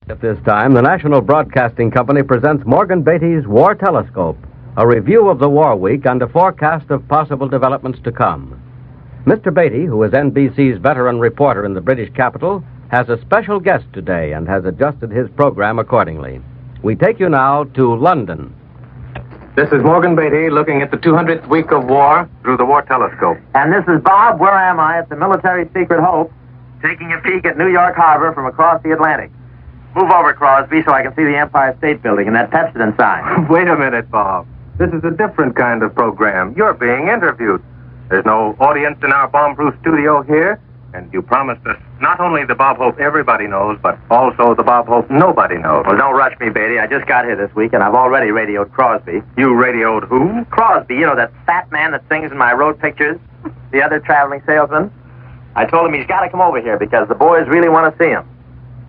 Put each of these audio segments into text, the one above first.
At this time, the National Broadcasting Company presents Morgan Beatty's War Telescope, a review of the war week and a forecast of possible developments to come. Mr. Beatty, who is NBC's veteran reporter in the British capital, has a special guest today and has adjusted his program accordingly. We take you now to London. This is Morgan Beatty looking at the 200th week of war through the War Telescope. And this is Bob, where am I, at the Military Secret Hope, taking a peek at New York Harbor from across the Atlantic. Move over, Crosby, so I can see the Empire State Building and that Pepsodent sign. Wait a minute, Bob. This is a different kind of program. You're being interviewed. There's no audience in our bomb-proof studio here, and you promised us not only the Bob Hope everybody knows, but also the Bob Hope nobody knows. Well, don't rush me, Beatty. I just got here this week, and I've already radioed Crosby. You radioed who? Crosby, you know, that fat man that sings in my road pictures, the other traveling salesman. I told him he's got to come over here because the boys really want to see him.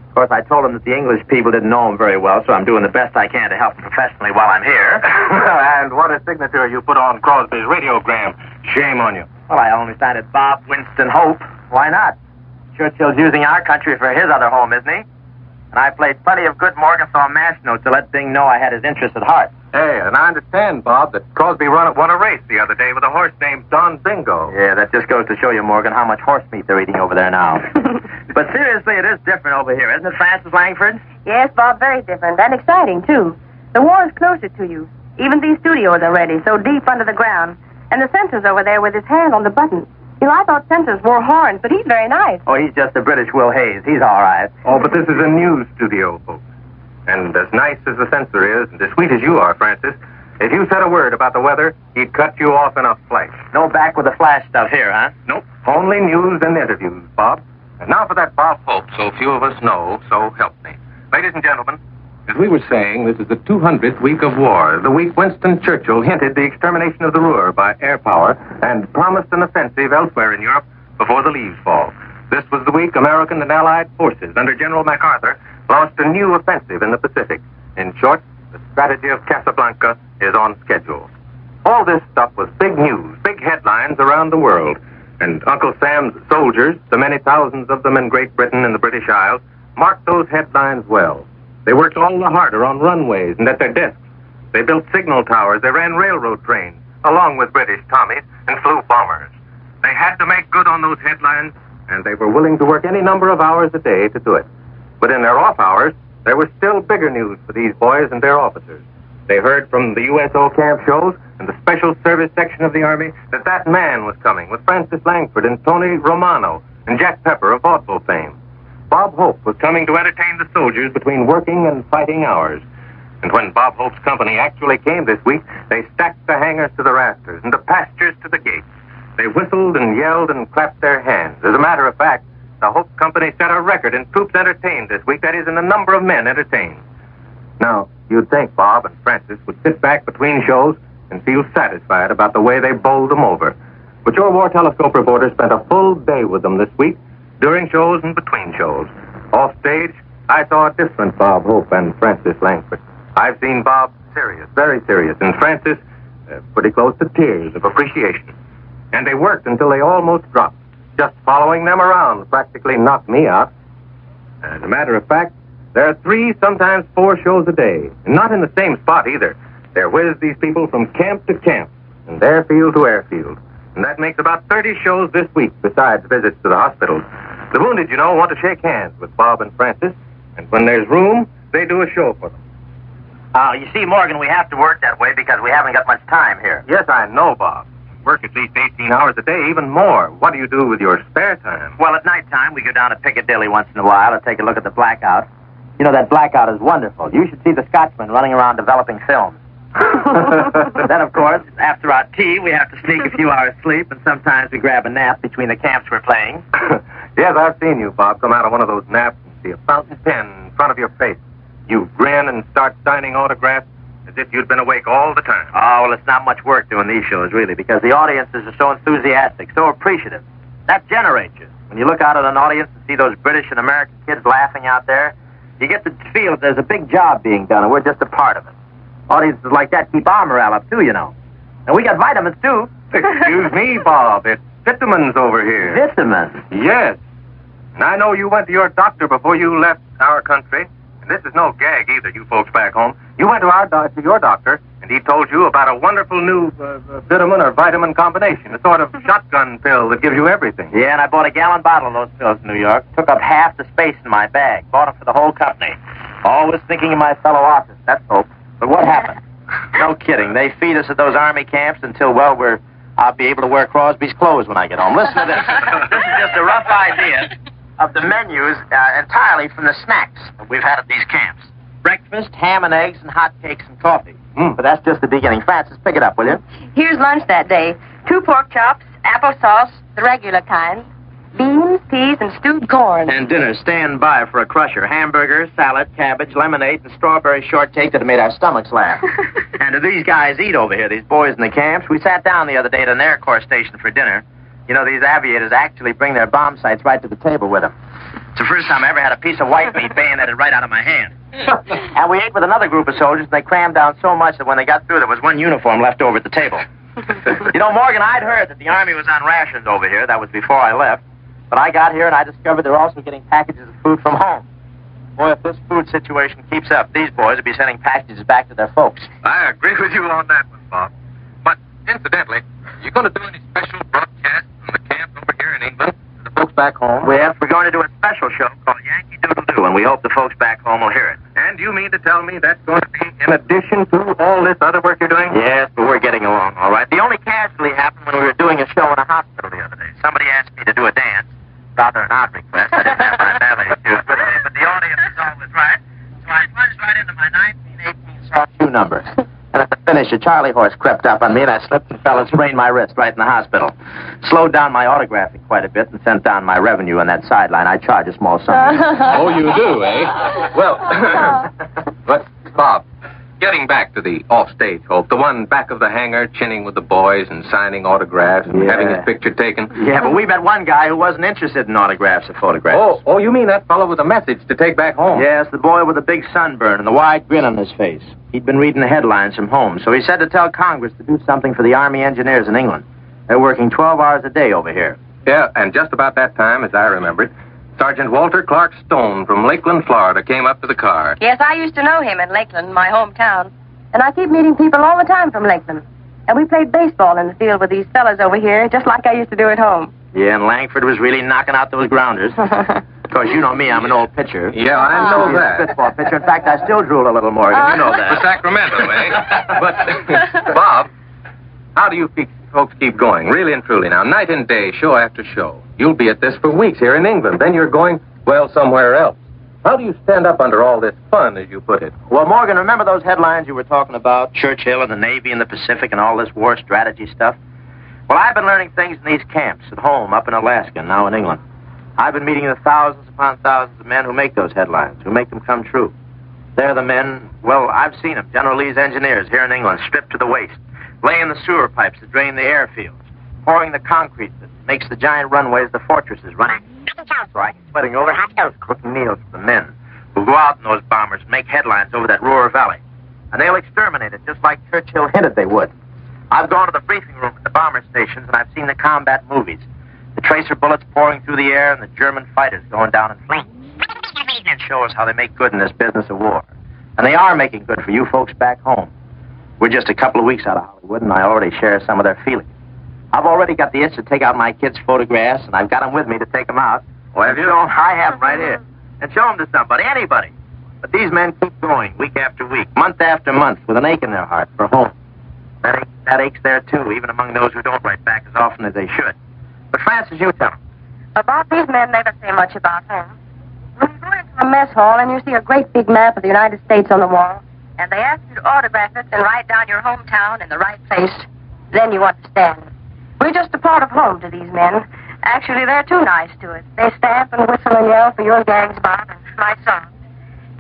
Of course, I told him that the English people didn't know him very well, so I'm doing the best I can to help him professionally while I'm here. And what a signature you put on Crosby's radiogram. Shame on you. Well, I only signed it Bob Winston Hope. Why not? Churchill's using our country for his other home, isn't he? And I played plenty of good Morgenthau mash notes to let Bing know I had his interests at heart. Hey, and I understand, Bob, that Crosby won a race the other day with a horse named Don Bingo. Yeah, that just goes to show you, Morgan, how much horse meat they're eating over there now. But seriously, it is different over here, isn't it, Francis Langford? Yes, Bob, very different and exciting, too. The war is closer to you. Even these studios are ready, so deep under the ground. And the censor's over there with his hand on the button. You know, I thought censors wore horns, but he's very nice. Oh, he's just the British Will Hayes. He's all right. Oh, but this is a news studio, folks. And as nice as the censor is, and as sweet as you are, Francis, if you said a word about the weather, he'd cut you off in a flash. No back with the flash stuff here, huh? Nope. Only news and interviews, Bob. And now for that Bob Hope so few of us know, so help me. Ladies and gentlemen, as we were saying, this is the 200th week of war, the week Winston Churchill hinted the extermination of the Ruhr by air power and promised an offensive elsewhere in Europe before the leaves fall. This was the week American and Allied forces under General MacArthur launched a new offensive in the Pacific. In short, the strategy of Casablanca is on schedule. All this stuff was big news, big headlines around the world. And Uncle Sam's soldiers, the many thousands of them in Great Britain and the British Isles, marked those headlines well. They worked all the harder on runways and at their desks. They built signal towers, they ran railroad trains, along with British Tommies, and flew bombers. They had to make good on those headlines, and they were willing to work any number of hours a day to do it. But in their off hours, there was still bigger news for these boys and their officers. They heard from the USO camp shows and the Special Service section of the Army that that man was coming with Francis Langford and Tony Romano and Jack Pepper of vaudeville fame. Bob Hope was coming to entertain the soldiers between working and fighting hours. And when Bob Hope's company actually came this week, they stacked the hangars to the rafters and the pastures to the gates. They whistled and yelled and clapped their hands. As a matter of fact, the Hope Company set a record in troops entertained this week, that is, in the number of men entertained. Now, you'd think Bob and Francis would sit back between shows and feel satisfied about the way they bowled them over. But your War Telescope reporter spent a full day with them this week, during shows and between shows. Off stage, I saw a different Bob Hope and Francis Langford. I've seen Bob serious, very serious, and Francis pretty close to tears of appreciation. And they worked until they almost dropped. Just following them around practically knocked me out. As a matter of fact, there are 3, sometimes 4 shows a day, and not in the same spot either. They're with these people from camp to camp, and airfield to airfield. And that makes about 30 shows this week, besides visits to the hospitals. The wounded, you know, want to shake hands with Bob and Francis, and when there's room, they do a show for them. You see, Morgan, we have to work that way because we haven't got much time here. Yes, I know, Bob. Work at least 18 hours a day, even more. What do you do with your spare time? Well, at nighttime, we go down to Piccadilly once in a while to take a look at the blackout. You know, that blackout is wonderful. You should see the Scotchmen running around developing films. Then, of course, after our tea, we have to sneak a few hours sleep, and sometimes we grab a nap between the camps we're playing. Yes, I've seen you, Bob, come out of one of those naps and see a fountain pen in front of your face. You grin and start signing autographs as if you'd been awake all the time. Oh, well, it's not much work doing these shows, really, because the audiences are so enthusiastic, so appreciative. That generates you. When you look out at an audience and see those British and American kids laughing out there, you get the feel that there's a big job being done, and we're just a part of it. Audiences like that keep our morale up, too, you know. And we got vitamins, too. Excuse me, Bob. It's vitamins over here. Vitamins? Yes. And I know you went to your doctor before you left our country. And this is no gag either, you folks back home. You went to your doctor, and he told you about a wonderful new vitamin or vitamin combination, a sort of shotgun pill that gives you everything. Yeah, and I bought a gallon bottle of those pills in New York. Took up half the space in my bag. Bought them for the whole company. Always thinking of my fellow artists, that's hope. But what happened? No kidding. They feed us at those army camps until, well, I'll be able to wear Crosby's clothes when I get home. Listen to this. This is just a rough idea of the menus entirely from the snacks that we've had at these camps. Breakfast, ham and eggs, and hot cakes and coffee. But that's just the beginning. Francis, pick it up, will you? Here's lunch that day. 2 pork chops, applesauce, the regular kind, beans, peas, and stewed corn. And dinner, stand by for a crusher. Hamburger, salad, cabbage, lemonade, and strawberry shortcake that have made our stomachs laugh. And do these guys eat over here, these boys in the camps? We sat down the other day at an Air Corps station for dinner. You know, these aviators actually bring their bomb sights right to the table with them. It's the first time I ever had a piece of white meat bayoneted right out of my hand. And we ate with another group of soldiers, and they crammed down so much that when they got through, there was one uniform left over at the table. You know, Morgan, I'd heard that the Army was on rations over here. That was before I left. But I got here, and I discovered they're also getting packages of food from home. Boy, if this food situation keeps up, these boys will be sending packages back to their folks. I agree with you on that one, Bob. But, incidentally, you going to do any special broadcast from the camp over here in England to the folks back home? Yes, we're going to do a special show called Yankee Doodle Doo, and we hope the folks back home will hear it. And you mean to tell me that's going to be in addition to all this other work you're doing? Yes, but we're getting along all right. The only casualty happened when we were doing a show in a hospital the other day. Somebody asked me to do a dance. Rather an odd request. I didn't have my ballet shoes with me, but the audience is always right. So I plunged right into my 1918 soft shoe number. And at the finish, a Charlie horse crept up on me, and I slipped and fell and sprained my wrist right in the hospital. Slowed down my autographing quite a bit and sent down my revenue on that sideline. I charge a small sum. Oh, you do, eh? Well, but, Bob, getting back to the off-stage hope, the one back of the hangar chinning with the boys and signing autographs and having his picture taken. Yeah, but we met one guy who wasn't interested in autographs or photographs. Oh, you mean that fellow with a message to take back home? Yes, the boy with the big sunburn and the wide grin on his face. He'd been reading the headlines from home, so he said to tell Congress to do something for the Army engineers in England. They're working 12 hours a day over here. Yeah, and just about that time, as I remember it, Sergeant Walter Clark Stone from Lakeland, Florida, came up to the car. Yes, I used to know him in Lakeland, my hometown. And I keep meeting people all the time from Lakeland. And we played baseball in the field with these fellas over here, just like I used to do at home. Yeah, and Langford was really knocking out those grounders. Of course, you know me, I'm an old pitcher. Yeah, I know that. Spitball pitcher. In fact, I still drool a little, Morgan. You know that. For Sacramento, eh? But, Bob, how do you folks keep going? Really and truly now, night and day, show after show. You'll be at this for weeks here in England. Then you're going, well, somewhere else. How do you stand up under all this fun, as you put it? Well, Morgan, remember those headlines you were talking about? Churchill and the Navy and the Pacific and all this war strategy stuff? Well, I've been learning things in these camps at home, up in Alaska, and now in England. I've been meeting the thousands upon thousands of men who make those headlines, who make them come true. They're the men, well, I've seen them, General Lee's engineers here in England, stripped to the waist, laying the sewer pipes that drain the airfields, pouring the concrete that makes the giant runways, the fortresses, running right, sweating over hotels, cooking meals for the men who go out in those bombers and make headlines over that Ruhr Valley. And they'll exterminate it just like Churchill hinted they would. I've gone to the briefing room at the bomber stations, and I've seen the combat movies. The tracer bullets pouring through the air and the German fighters going down in flames. It shows how they make good in this business of war. And they are making good for you folks back home. We're just a couple of weeks out of Hollywood, and I already share some of their feelings. I've already got the itch to take out my kids' photographs, and I've got them with me to take them out. Oh, have you? I have them right here. And show them to somebody, anybody. But these men keep going week after week, month after month, with an ache in their heart for home. That ache's there, too, even among those who don't write back as often as they should. But, Francis, you tell them. About these men never say much about home. When you go into a mess hall and you see a great big map of the United States on the wall, and they ask you to autograph it and write down your hometown in the right place, then you understand. We're just a part of home to these men. Actually, they're too nice to it. They stamp and whistle and yell for your gags, Bob, and my songs.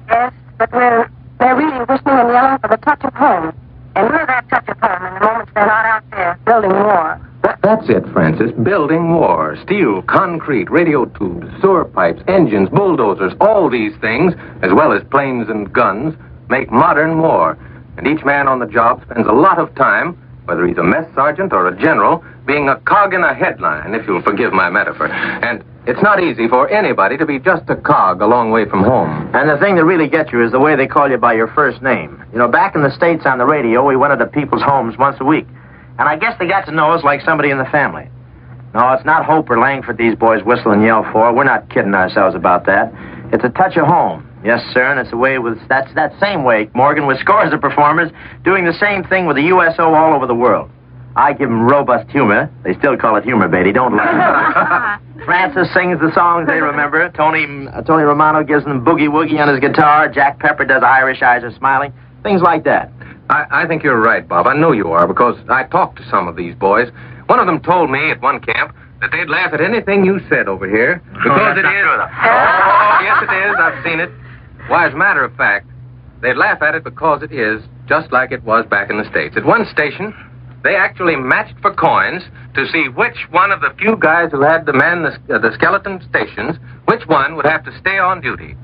Yes, but they're really whistling and yelling for the touch of home. And we're that touch of home in the moments they're not out there building war. That's it, Francis. Building war. Steel, concrete, radio tubes, sewer pipes, engines, bulldozers, all these things, as well as planes and guns, make modern war. And each man on the job spends a lot of time, whether he's a mess sergeant or a general, being a cog in a headline, if you'll forgive my metaphor. And it's not easy for anybody to be just a cog a long way from home. And the thing that really gets you is the way they call you by your first name. You know, back in the States on the radio, we went into people's homes once a week. And I guess they got to know us like somebody in the family. No, it's not Hope or Langford these boys whistle and yell for. We're not kidding ourselves about that. It's a touch of home. Yes, sir, and it's a way that's that same way, Morgan, with scores of performers doing the same thing with the USO all over the world. I give them robust humor. They still call it humor, Beatty. Don't laugh. Francis sings the songs they remember. Tony Romano gives them boogie woogie on his guitar. Jack Pepper does Irish Eyes Are Smiling. Things like that. I think you're right, Bob. I know you are, because I talked to some of these boys. One of them told me at one camp that they'd laugh at anything you said over here, because it is. Oh, yes, it is. I've seen it. Why, as a matter of fact, they'd laugh at it because it is just like it was back in the States. At one station, they actually matched for coins to see which one of the few guys who had to man the skeleton stations, which one would have to stay on duty.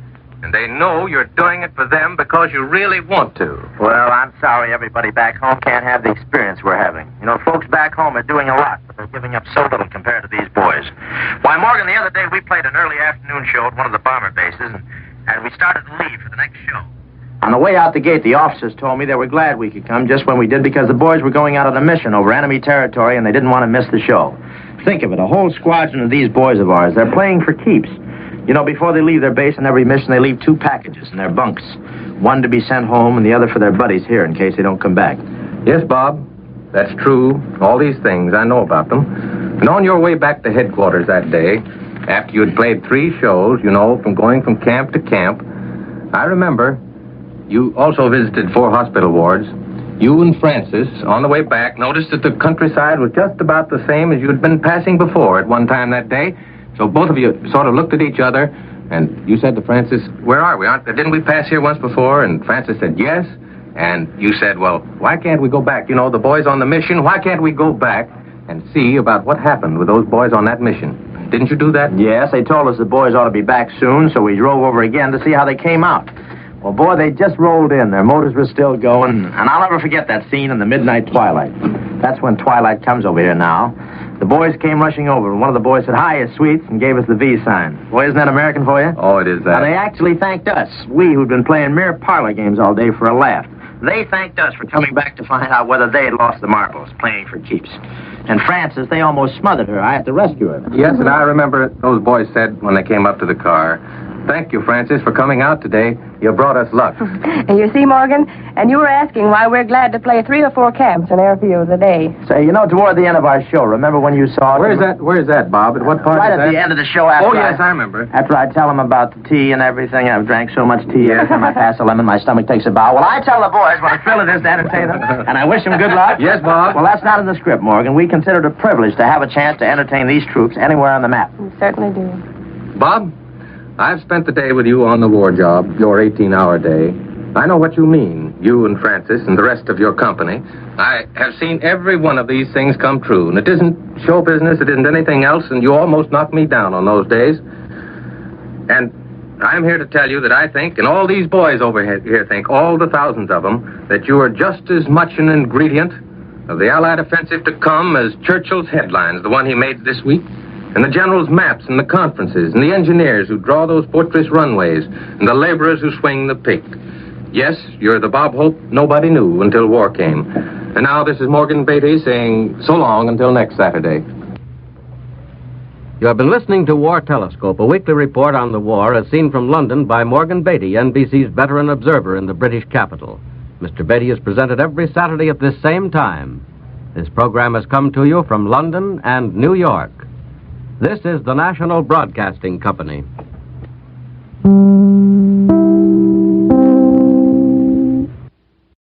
And they know you're doing it for them because you really want to. Well, I'm sorry everybody back home can't have the experience we're having. You know, folks back home are doing a lot, but they're giving up so little compared to these boys. Why, Morgan, the other day we played an early afternoon show at one of the bomber bases, and we started to leave for the next show. On the way out the gate, the officers told me they were glad we could come just when we did because the boys were going out on a mission over enemy territory and they didn't want to miss the show. Think of it, a whole squadron of these boys of ours. They're playing for keeps. You know, before they leave their base on every mission, they leave 2 packages in their bunks. One to be sent home and the other for their buddies here in case they don't come back. Yes, Bob, that's true. All these things, I know about them. And on your way back to headquarters that day, after you had played 3 shows, you know, from going from camp to camp, I remember you also visited 4 hospital wards. You and Francis, on the way back, noticed that the countryside was just about the same as you'd been passing before at one time that day. So both of you sort of looked at each other, and you said to Francis, "Where are we? Didn't we pass here once before?" And Francis said, "Yes." And you said, "Well, why can't we go back? You know, the boys on the mission, why can't we go back and see about what happened with those boys on that mission?" Didn't you do that? Yes, they told us the boys ought to be back soon, so we drove over again to see how they came out. Well, boy, they just rolled in. Their motors were still going, and I'll never forget that scene in the midnight twilight. That's when twilight comes over here now. The boys came rushing over, and one of the boys said, "Hiya, sweets," and gave us the V sign. Boy, isn't that American for you? Oh, it is that. And they actually thanked us, we who'd been playing mere parlor games all day for a laugh. They thanked us for coming back to find out whether they had lost the marbles, playing for keeps. And Frances, they almost smothered her. I had to rescue her. Yes, and I remember those boys said when they came up to the car, "Thank you, Francis, for coming out today. You brought us luck." And you see, Morgan, and you were asking why we're glad to play 3 or 4 camps in airfields a day. Say, you know, toward the end of our show, remember when you saw... Where's that, Bob? At what part right is that? Right at the end of the show after I remember. After I tell them about the tea and everything, I've drank so much tea every time I pass a lemon, my stomach takes a bow. Well, I tell the boys what a thrill it is to entertain them, and I wish them good luck. Yes, Bob. Well, that's not in the script, Morgan. We consider it a privilege to have a chance to entertain these troops anywhere on the map. We certainly do. Bob, I've spent the day with you on the war job, your 18-hour day. I know what you mean, you and Francis and the rest of your company. I have seen every one of these things come true, and it isn't show business, it isn't anything else, and you almost knocked me down on those days. And I'm here to tell you that I think, and all these boys over here think, all the thousands of them, that you are just as much an ingredient of the Allied offensive to come as Churchill's headlines, the one he made this week, and the general's maps and the conferences, and the engineers who draw those fortress runways, and the laborers who swing the pick. Yes, you're the Bob Hope nobody knew until war came. And now this is Morgan Beatty saying so long until next Saturday. You have been listening to War Telescope, a weekly report on the war as seen from London by Morgan Beatty, NBC's veteran observer in the British capital. Mr. Beatty is presented every Saturday at this same time. This program has come to you from London and New York. This is the National Broadcasting Company.